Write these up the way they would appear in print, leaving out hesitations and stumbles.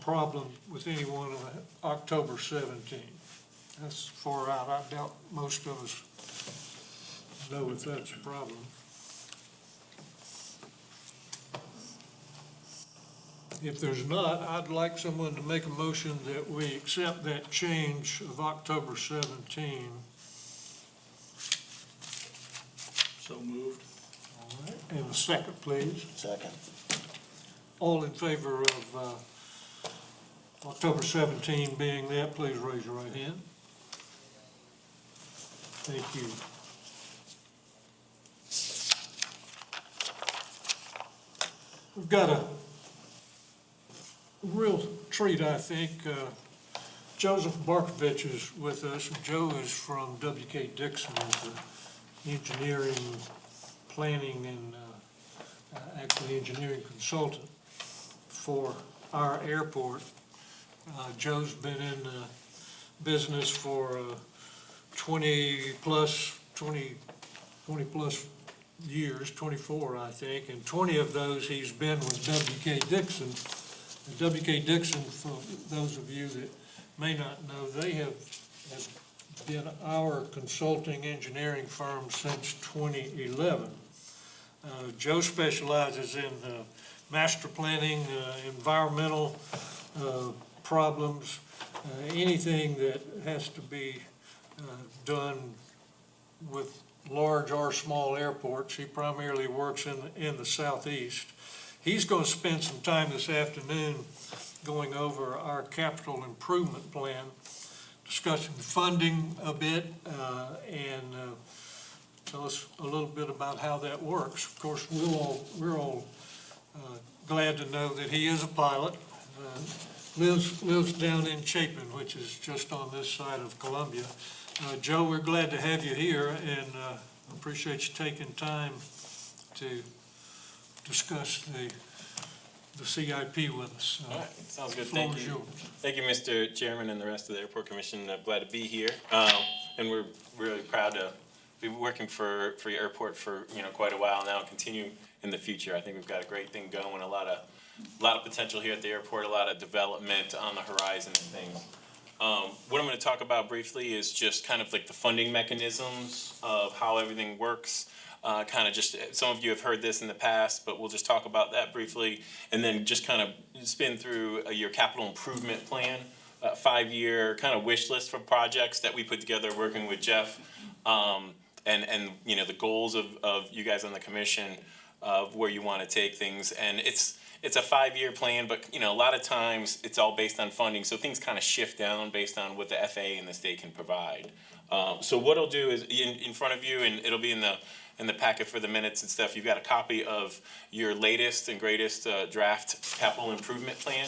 problem with anyone on October 17. That's far out. I doubt most of us know if that's a problem. If there's not, I'd like someone to make a motion that we accept that change of October 17. So moved. All right, and a second, please. Second. All in favor of October 17 being that, please raise your right hand. Thank you. We've got a real treat, I think. Joseph Barkovich is with us. Joe is from W.K. Dixon, as the engineering, planning, and actually engineering consultant for our airport. Joe's been in the business for 20 plus years, 24 I think, and 20 of those he's been with W.K. Dixon. And W.K. Dixon, for those of you that may not know, they have been our consulting engineering firm since 2011. Joe specializes in master planning, environmental problems, anything that has to be done with large or small airports. He primarily works in the southeast. He's going to spend some time this afternoon going over our capital improvement plan, discussing funding a bit, and tell us a little bit about how that works. Of course, we're all glad to know that he is a pilot. Lives down in Chapin, which is just on this side of Columbia. Joe, we're glad to have you here, and appreciate you taking time to discuss the CIP with us. All right, sounds good. The floor Thank is you. yours. Thank you, Mr. Chairman, and the rest of the Airport Commission. I'm glad to be here, and we're really proud to be working for your airport for quite a while now, and continue in the future. I think we've got a great thing going, a lot of potential here at the airport, a lot of development on the horizon and things. What I'm going to talk about briefly is just kind of like the funding mechanisms of how everything works. Kind of just, some of you have heard this in the past, but we'll just talk about that briefly, and then just kind of spin through your capital improvement plan, 5-year kind of wish list for projects that we put together working with Jeff, and the goals of you guys on the commission of where you want to take things. And it's a 5-year plan, but a lot of times it's all based on funding, so things kind of shift down based on what the FAA and the state can provide. So what I'll do is in front of you, and it'll be in the packet for the minutes and stuff, you've got a copy of your latest and greatest draft capital improvement plan.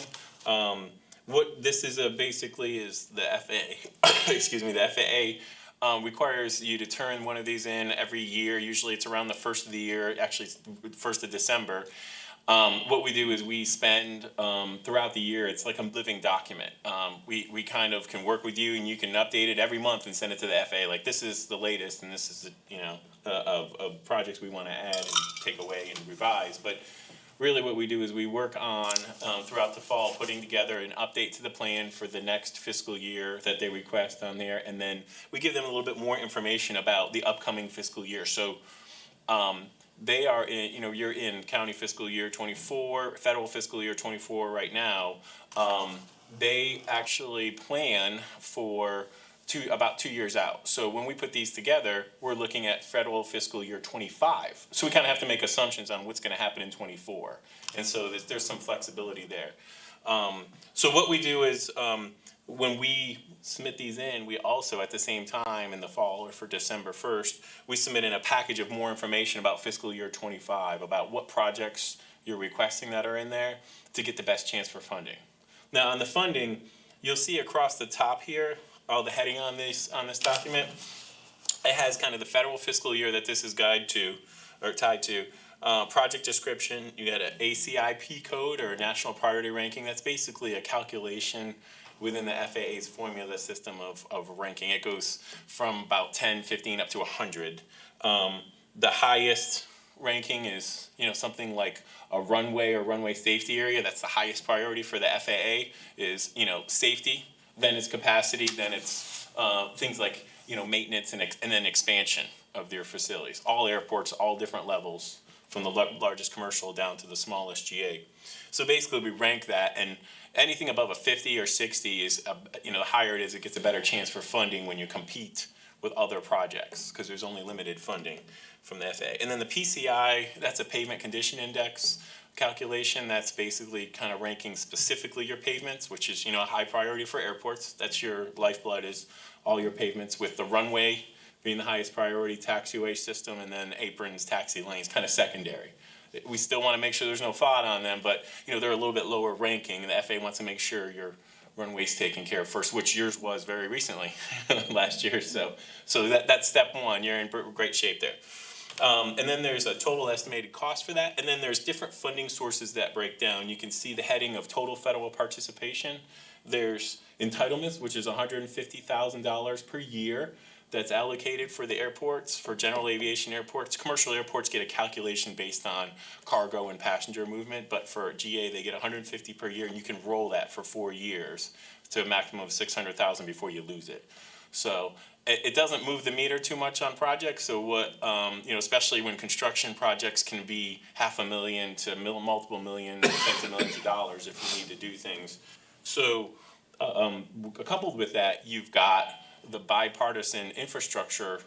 What this is basically is the FAA, excuse me, the FAA requires you to turn one of these in every year. Usually it's around the first of the year, actually 1st of December. What we do is we spend throughout the year, it's like a living document. We kind of can work with you, and you can update it every month and send it to the FAA. Like, this is the latest, and this is of projects we want to add and take away and revise. But really what we do is we work on throughout the fall putting together an update to the plan for the next fiscal year that they request on there, and then we give them a little bit more information about the upcoming fiscal year. So they are in, you're in county fiscal year 24, federal fiscal year 24 right now. They actually plan for about 2 years out. So when we put these together, we're looking at federal fiscal year 25. So we kind of have to make assumptions on what's going to happen in 24. And so there's some flexibility there. So what we do is when we submit these in, we also at the same time in the fall, or for December 1st, we submit in a package of more information about fiscal year 25, about what projects you're requesting that are in there to get the best chance for funding. Now on the funding, you'll see across the top here, all the heading on this document, it has kind of the federal fiscal year that this is tied to, project description. You got an ACIP code, or a national priority ranking. That's basically a calculation within the FAA's formula system of ranking. It goes from about 10, 15 up to 100. The highest ranking is, something like a runway or runway safety area. That's the highest priority for the FAA is, safety, then it's capacity, then it's things like, maintenance and then expansion of their facilities. All airports, all different levels, from the largest commercial down to the smallest GA. So basically we rank that, and anything above a 50 or 60 is, the higher it is, it gets a better chance for funding when you compete with other projects, because there's only limited funding from the FAA. And then the PCI, that's a pavement condition index calculation. That's basically kind of ranking specifically your pavements, which is, a high priority for airports. That's your lifeblood, is all your pavements, with the runway being the highest priority, taxiway system, and then aprons, taxi lanes, kind of secondary. We still want to make sure there's no FOD on them, but, they're a little bit lower ranking, and the FAA wants to make sure your runway's taken care of first, which yours was very recently, last year. So that's step one. You're in great shape there. And then there's a total estimated cost for that, and then there's different funding sources that break down. You can see the heading of total federal participation. There's entitlements, which is $150,000 per year. That's allocated for the airports, for general aviation airports. Commercial airports get a calculation based on cargo and passenger movement, but for GA they get $150 per year, and you can roll that for 4 years to a maximum of $600,000 before you lose it. So it doesn't move the meter too much on projects. So what, especially when construction projects can be $500,000 to multiple million, tens of millions of dollars if you need to do things. So coupled with that, you've got the bipartisan infrastructure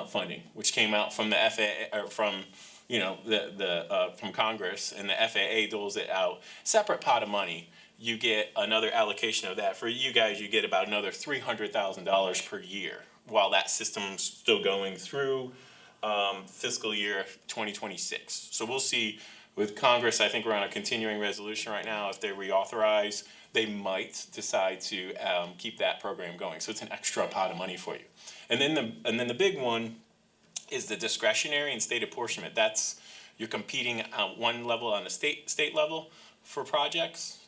funding, which came out from the FAA, or from from Congress, and the FAA doles it out. Separate pot of money. You get another allocation of that. For you guys, you get about another $300,000 per year, while that system's still going through fiscal year 2026. So we'll see with Congress. I think we're on a continuing resolution right now. If they reauthorize, they might decide to keep that program going. So it's an extra pot of money for you. And then the big one is the discretionary and state apportionment. That's, you're competing at one level on the state level for projects.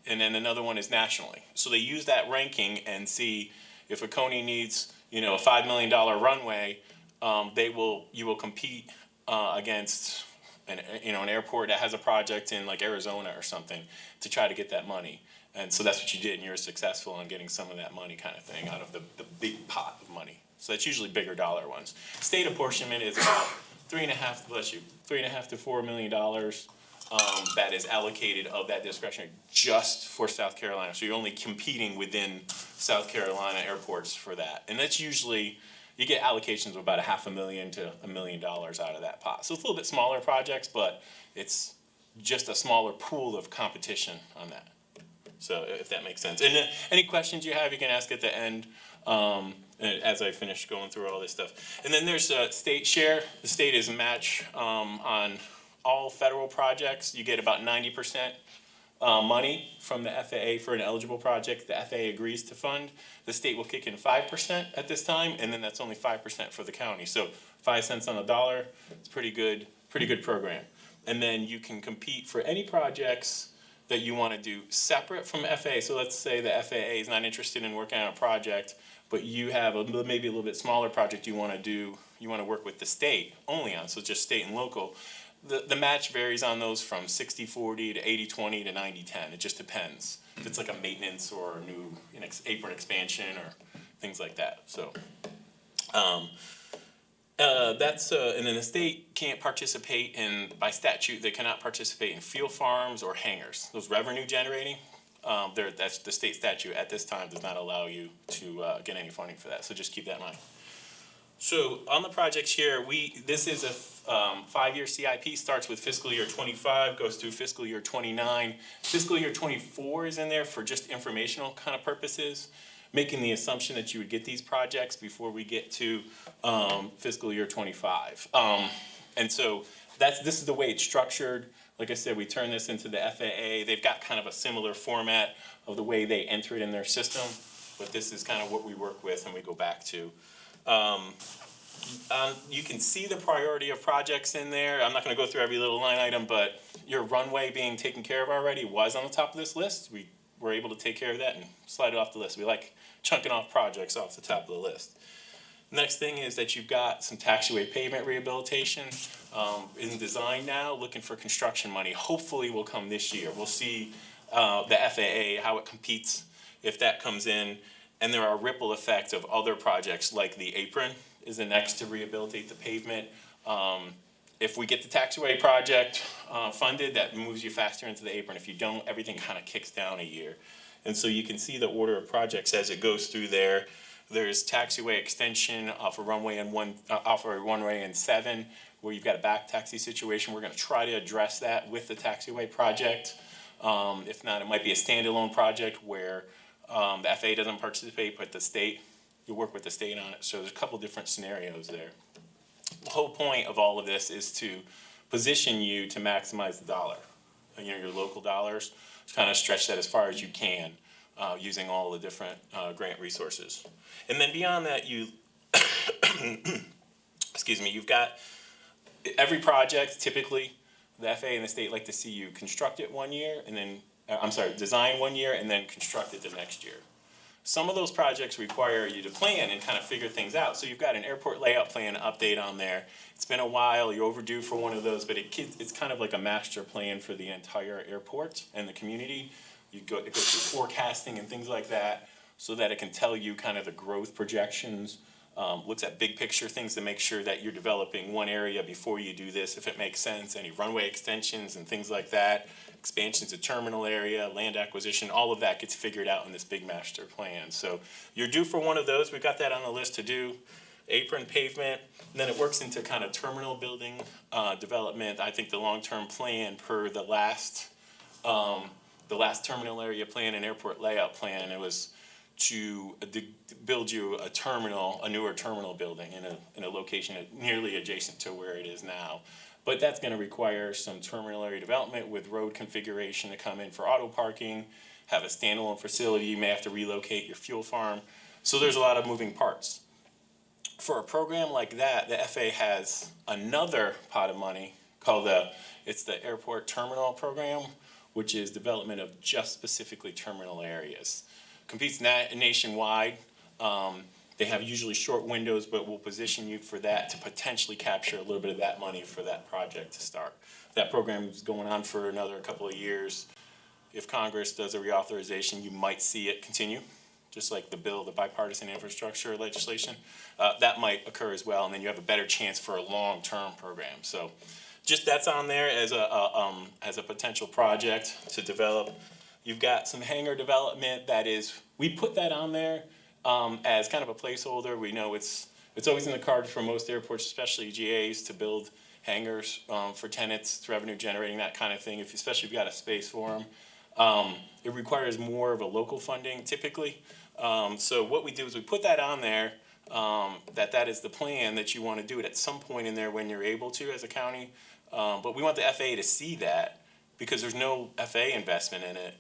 And then another one is nationally. So they use that ranking and see if a county needs, a $5 million runway, you will compete against an airport that has a project in like Arizona or something to try to get that money. And so that's what you did, and you were successful in getting some of that money, kind of thing, out of the big pot of money. So that's usually bigger dollar ones. State apportionment is about $3.5 to $4 million that is allocated of that discretionary just for South Carolina. So you're only competing within South Carolina airports for that. And that's usually, you get allocations of about $500,000 to $1 million out of that pot. So it's a little bit smaller projects, but it's just a smaller pool of competition on that. So if that makes sense. And any questions you have, you can ask at the end as I finish going through all this stuff. And then there's state share. The state is a match on all federal projects. You get about 90% money from the FAA for an eligible project the FAA agrees to fund. The state will kick in 5% at this time, and then that's only 5% for the county. So 5 cents on the dollar, it's pretty good program. And then you can compete for any projects that you want to do separate from FAA. So let's say the FAA is not interested in working on a project, but you have maybe a little bit smaller project you want to do, you want to work with the state only on, so just state and local. The match varies on those from 60-40 to 80-20 to 90-10. It just depends. If it's like a maintenance or a new apron expansion or things like that. So that's and then the state can't participate in, by statute, they cannot participate in field farms or hangars. Those revenue generating, that's the state statute at this time does not allow you to get any funding for that. So just keep that in mind. So on the projects here, this is a 5-year CIP, starts with fiscal year 25, goes through fiscal year 29. Fiscal year 24 is in there for just informational kind of purposes, making the assumption that you would get these projects before we get to fiscal year 25. And so this is the way it's structured. Like I said, we turn this into the FAA. They've got kind of a similar format of the way they enter it in their system, but this is kind of what we work with and we go back to. You can see the priority of projects in there. I'm not going to go through every little line item, but your runway being taken care of already was on the top of this list. We were able to take care of that and slide it off the list. We like chunking off projects off the top of the list. Next thing is that you've got some taxiway pavement rehabilitation in design now, looking for construction money. Hopefully will come this year. We'll see the FAA, how it competes, if that comes in. And there are ripple effects of other projects, like the apron is the next to rehabilitate the pavement. If we get the taxiway project funded, that moves you faster into the apron. If you don't, everything kind of kicks down a year. And so you can see the order of projects as it goes through there. There's taxiway extension off a runway in 7, where you've got a back taxi situation. We're going to try to address that with the taxiway project. If not, it might be a standalone project where the FAA doesn't participate, but the state, you work with the state on it. So there's a couple different scenarios there. The whole point of all of this is to position you to maximize the dollar, your local dollars, to kind of stretch that as far as you can, using all the different grant resources. And then beyond that, you've got every project. Typically, the FAA and the state like to see you construct it 1 year, and then design 1 year, and then construct it the next year. Some of those projects require you to plan and kind of figure things out. So you've got an airport layout plan update on there. It's been a while, you're overdue for one of those, but it's kind of like a master plan for the entire airport and the community. It goes through forecasting and things like that, so that it can tell you kind of the growth projections, looks at big picture things to make sure that you're developing one area before you do this, if it makes sense, any runway extensions and things like that, expansions of terminal area, land acquisition, all of that gets figured out in this big master plan. So you're due for one of those. We've got that on the list to do. Apron pavement, and then it works into kind of terminal building development. I think the long-term plan per the last terminal area plan and airport layout plan, it was to build you a newer terminal building in a location nearly adjacent to where it is now. But that's going to require some terminal area development with road configuration to come in for auto parking, have a standalone facility, you may have to relocate your fuel farm. So there's a lot of moving parts. For a program like that, the FAA has another pot of money called it's the Airport Terminal Program, which is development of just specifically terminal areas. Competes nationwide. They have usually short windows, but will position you for that to potentially capture a little bit of that money for that project to start. That program is going on for another couple of years. If Congress does a reauthorization, you might see it continue, just like the bipartisan infrastructure legislation. That might occur as well, and then you have a better chance for a long-term program. So just that's on there as a potential project to develop. You've got some hangar development we put that on there as kind of a placeholder. We know it's always in the cards for most airports, especially GAs, to build hangars for tenants. It's revenue generating, that kind of thing, especially if you've got a space for them. It requires more of a local funding typically. So what we do is we put that on there, that is the plan, that you want to do it at some point in there when you're able to as a county. But we want the FAA to see that, because there's no FAA investment in it.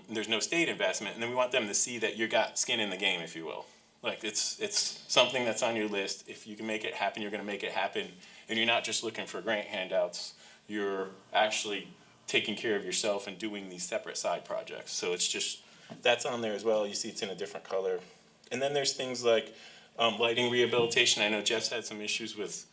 There's no state investment, and then we want them to see that you got skin in the game, if you will. Like it's something that's on your list. If you can make it happen, you're going to make it happen, and you're not just looking for grant handouts. You're actually taking care of yourself and doing these separate side projects. So that's on there as well. You see it's in a different color. And then there's things like lighting rehabilitation. I know Jeff's had some issues with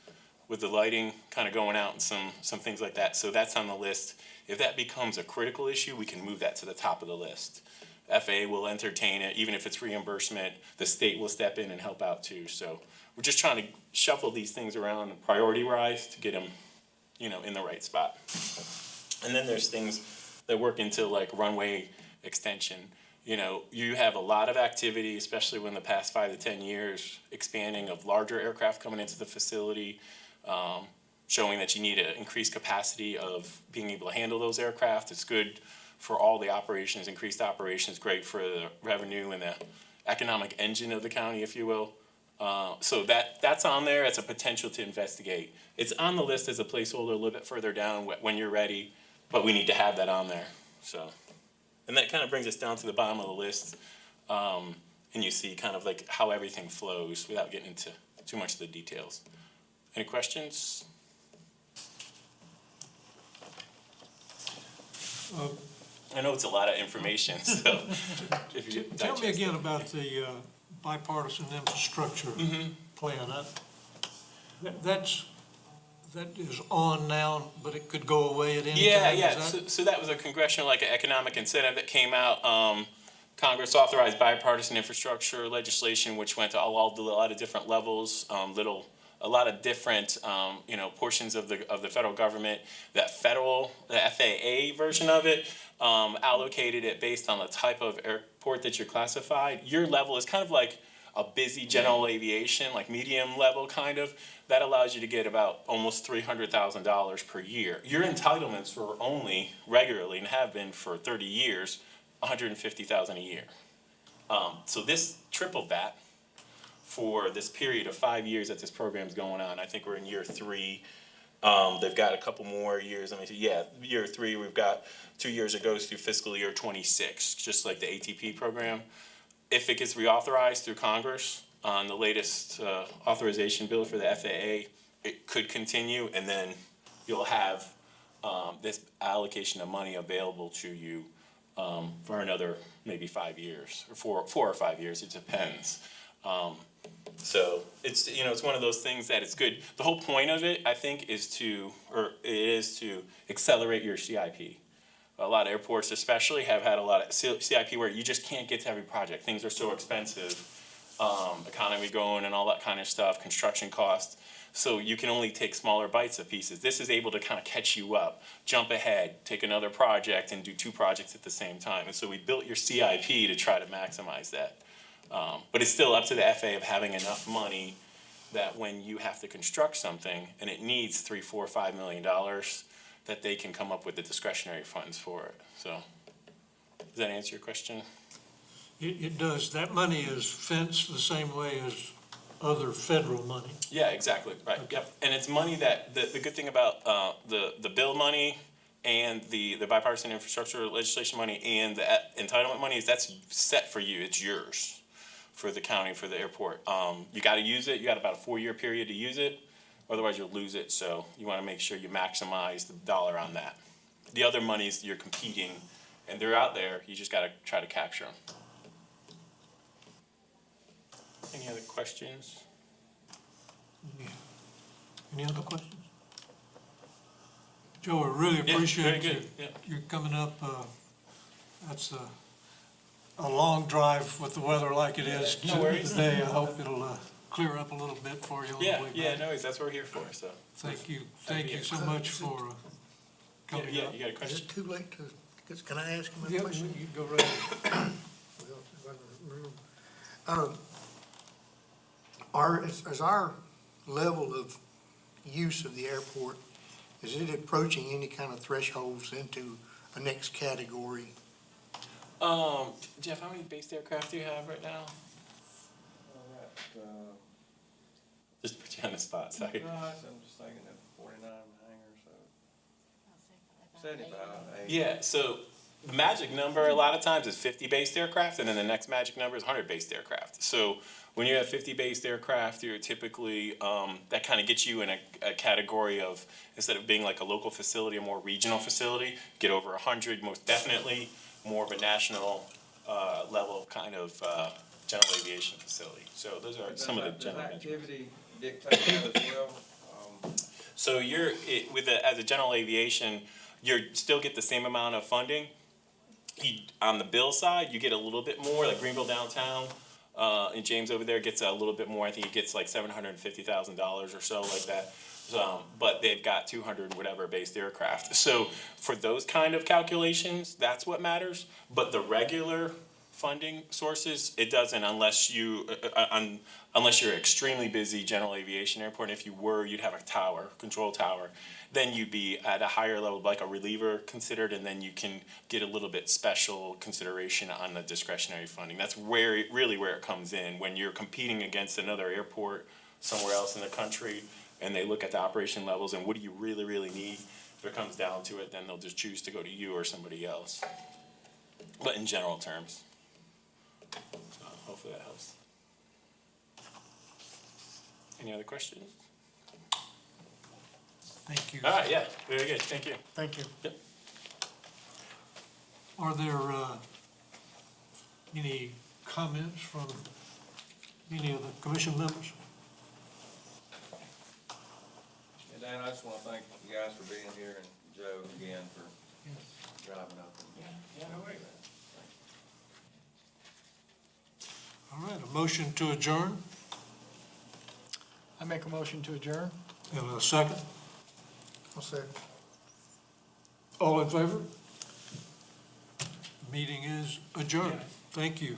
the lighting kind of going out and some things like that. So that's on the list. If that becomes a critical issue, we can move that to the top of the list. FAA will entertain it. Even if it's reimbursement, the state will step in and help out too. So we're just trying to shuffle these things around and priority-wise to get them, in the right spot. And then there's things that work into like runway extension. You have a lot of activity, especially when the past 5 to 10 years, expanding of larger aircraft coming into the facility, showing that you need an increased capacity of being able to handle those aircraft. It's good for all the operations. Increased operations, great for the revenue and the economic engine of the county, if you will. So that's on there as a potential to investigate. It's on the list as a placeholder a little bit further down when you're ready, but we need to have that on there. So, and that kind of brings us down to the bottom of the list, and you see kind of like how everything flows without getting into too much of the details. Any questions? I know it's a lot of information, so if you Tell me again about the bipartisan infrastructure plan. That is on now, but it could go away at any Yeah, time. yeah. Is that- So that was a congressional, like, economic incentive that came out. Congress authorized bipartisan infrastructure legislation, which went to a lot of different levels, a lot of different, portions of the federal government. The FAA version of it, allocated it based on the type of airport that you're classified. Your level is kind of like a busy general aviation, like medium level kind of. That allows you to get about almost $300,000 per year. Your entitlements were only regularly and have been for 30 years, $150,000 a year. So this tripled that for this period of 5 years that this program's going on. I think we're in year 3. They've got a couple more years. Let me see. Yeah, year 3. We've got 2 years it goes through fiscal year 26, just like the ATP program. If it gets reauthorized through Congress on the latest authorization bill for the FAA, it could continue, and then you'll have this allocation of money available to you for another maybe 5 years, or 4 or 5 years. It depends. So it's one of those things that it's good. The whole point of it, I think, is to accelerate your CIP. A lot of airports especially have had a lot of CIP where you just can't get to every project. Things are so expensive, economy growing and all that kind of stuff, construction costs. So you can only take smaller bites of pieces. This is able to kind of catch you up, jump ahead, take another project and do 2 projects at the same time. And so we built your CIP to try to maximize that. But it's still up to the FAA of having enough money that when you have to construct something and it needs $3, $4, $5 million, that they can come up with the discretionary funds for it. So, does that answer your question? It does. That money is fenced the same way as other federal money. Yeah, exactly, right, yep. And it's money that, the good thing about the bill money and the bipartisan infrastructure legislation money and the entitlement money is that's set for you, it's yours, for the county, for the airport. You gotta use it, you got about a 4-year period to use it, otherwise you'll lose it, so you wanna make sure you maximize the dollar on that. The other monies, you're competing, and they're out there, you just gotta try to capture them. Any other questions? Yeah. Any other questions? Joe, I really Yeah, appreciate very good, you coming up. That's a long drive with the weather like it is No worries. today. I hope it'll clear up a little bit for you on the way back. Yeah, no worries, that's what we're here for, so. Thank you so much for coming Yeah, up. you got a Is question? it too late to, can I ask him a Yeah, question? you go right ahead. Well, if I can remember. Is our level of use of the airport, is it approaching any kind of thresholds into a next category? Jeff, how many based aircraft do you have right now? Just to put you on the spot, sorry. I'm just thinking of 49 hangars, so 75, 80. Yeah, so the magic number a lot of times is 50 based aircraft, and then the next magic number is 100 based aircraft. So when you have 50 based aircraft, you're typically, that kind of gets you in a category of, instead of being like a local facility, a more regional facility, get over 100, most definitely more of a national level kind of general aviation facility. So those are some of the general Does benchmarks. activity dictate that as well? So as a general aviation, you still get the same amount of funding. On the bill side, you get a little bit more, like Greenville downtown, and James over there gets a little bit more. I think he gets like $750,000 or so like that. But they've got 200 whatever based aircraft. So for those kind of calculations, that's what matters. But the regular funding sources, it doesn't unless you're extremely busy general aviation airport. And if you were, you'd have a tower, control tower. Then you'd be at a higher level, like a reliever considered, and then you can get a little bit special consideration on the discretionary funding. That's where it comes in when you're competing against another airport somewhere else in the country, and they look at the operation levels and what do you really, really need. If it comes down to it, then they'll just choose to go to you or somebody else. But in general terms. So hopefully that helps. Any other questions? Thank you. All right, yeah, very good, thank you. Thank you. Yep. Are there any comments from Any of the commission members? And Dan, I just want to thank you guys for being here and Joe again for driving up. All right, a motion to adjourn, I make a motion to adjourn. and a second. I'll say. All in favor? Meeting is adjourned. Thank you.